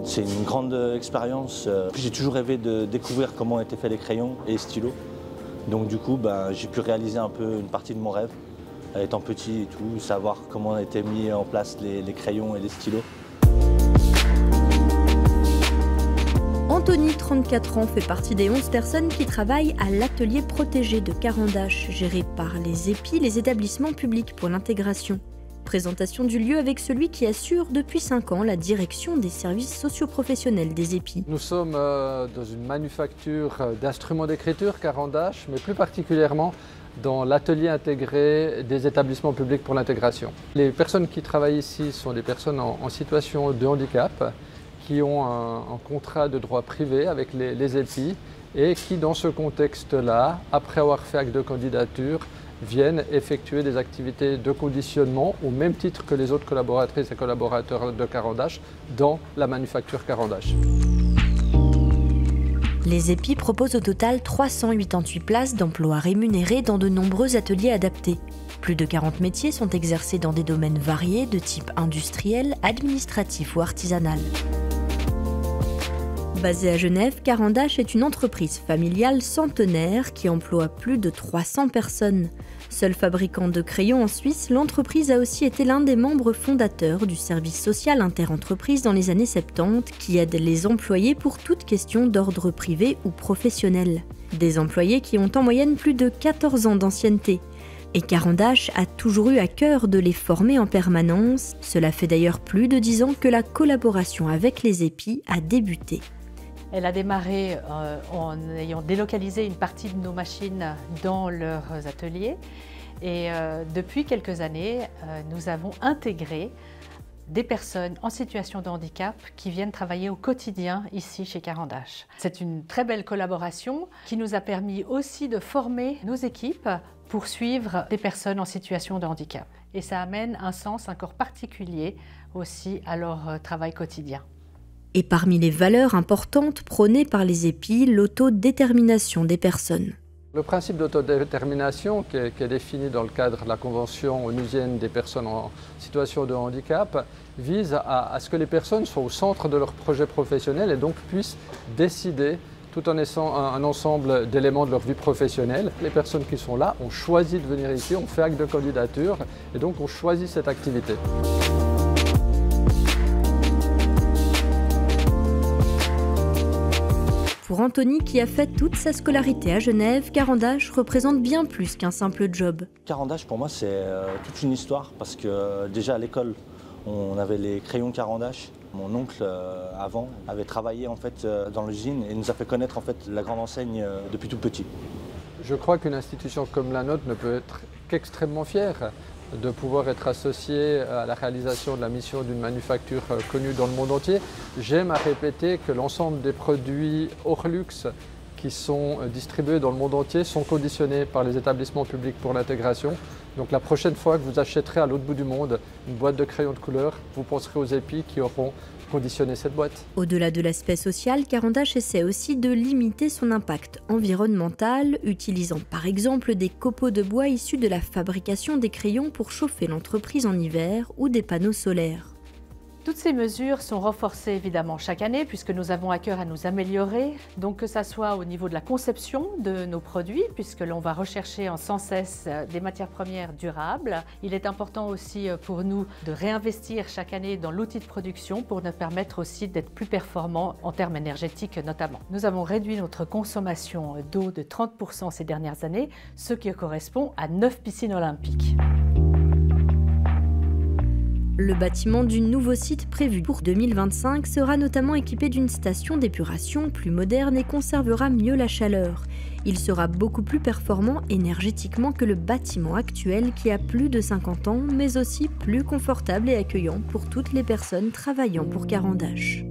C'est une grande expérience. J'ai toujours rêvé de découvrir comment étaient faits les crayons et les stylos. Donc du coup, j'ai pu réaliser un peu une partie de mon rêve, étant petit et tout, savoir comment étaient mis en place les crayons et les stylos. Anthony, 34 ans, fait partie des 11 personnes qui travaillent à l'atelier protégé de Carandache, géré par les EPI, les établissements publics pour l'intégration. Présentation du lieu avec celui qui assure depuis 5 ans la direction des services socio-professionnels des EPI. Nous sommes dans une manufacture d'instruments d'écriture, Carandache, mais plus particulièrement dans l'atelier intégré des établissements publics pour l'intégration. Les personnes qui travaillent ici sont des personnes en situation de handicap, qui ont un contrat de droit privé avec les EPI et qui, dans ce contexte-là, après avoir fait acte de candidature, viennent effectuer des activités de conditionnement au même titre que les autres collaboratrices et collaborateurs de Carandache dans la manufacture Carandache. Les EPI proposent au total 388 places d'emploi rémunérés dans de nombreux ateliers adaptés. Plus de 40 métiers sont exercés dans des domaines variés de type industriel, administratif ou artisanal. Basée à Genève, Carandache est une entreprise familiale centenaire qui emploie plus de 300 personnes. Seul fabricant de crayons en Suisse, l'entreprise a aussi été l'un des membres fondateurs du service social interentreprise dans les années 70 qui aide les employés pour toute question d'ordre privé ou professionnel. Des employés qui ont en moyenne plus de 14 ans d'ancienneté. Et Carandache a toujours eu à cœur de les former en permanence. Cela fait d'ailleurs plus de 10 ans que la collaboration avec les EPI a débuté. Elle a démarré en ayant délocalisé une partie de nos machines dans leurs ateliers. Et depuis quelques années, nous avons intégré des personnes en situation de handicap qui viennent travailler au quotidien ici chez Carandache. C'est une très belle collaboration qui nous a permis aussi de former nos équipes pour suivre des personnes en situation de handicap. Et ça amène un sens encore particulier aussi à leur travail quotidien. Et parmi les valeurs importantes prônées par les EPI, l'autodétermination des personnes. Le principe d'autodétermination qui est défini dans le cadre de la Convention onusienne des personnes en situation de handicap vise à ce que les personnes soient au centre de leur projet professionnel et donc puissent décider tout en laissant un ensemble d'éléments de leur vie professionnelle. Les personnes qui sont là ont choisi de venir ici, ont fait acte de candidature et donc ont choisi cette activité. Pour Anthony, qui a fait toute sa scolarité à Genève, Carandache représente bien plus qu'un simple job. Carandache, pour moi, c'est toute une histoire parce que déjà à l'école, on avait les crayons Carandache. Mon oncle, avant, avait travaillé en fait, dans l'usine et nous a fait connaître en fait, la grande enseigne depuis tout petit. Je crois qu'une institution comme la nôtre ne peut être qu'extrêmement fière de pouvoir être associé à la réalisation de la mission d'une manufacture connue dans le monde entier. J'aime à répéter que l'ensemble des produits hors luxe qui sont distribués dans le monde entier sont conditionnés par les établissements publics pour l'intégration. Donc la prochaine fois que vous achèterez à l'autre bout du monde une boîte de crayons de couleur, vous penserez aux EPI qui auront conditionné cette boîte. Au-delà de l'aspect social, Carandache essaie aussi de limiter son impact environnemental, utilisant par exemple des copeaux de bois issus de la fabrication des crayons pour chauffer l'entreprise en hiver ou des panneaux solaires. Toutes ces mesures sont renforcées évidemment chaque année puisque nous avons à cœur à nous améliorer, donc que ça soit au niveau de la conception de nos produits puisque l'on va rechercher sans cesse des matières premières durables. Il est important aussi pour nous de réinvestir chaque année dans l'outil de production pour nous permettre aussi d'être plus performants en termes énergétiques notamment. Nous avons réduit notre consommation d'eau de 30% ces dernières années, ce qui correspond à 9 piscines olympiques. Le bâtiment du nouveau site prévu pour 2025 sera notamment équipé d'une station d'épuration plus moderne et conservera mieux la chaleur. Il sera beaucoup plus performant énergétiquement que le bâtiment actuel qui a plus de 50 ans, mais aussi plus confortable et accueillant pour toutes les personnes travaillant pour Carandache.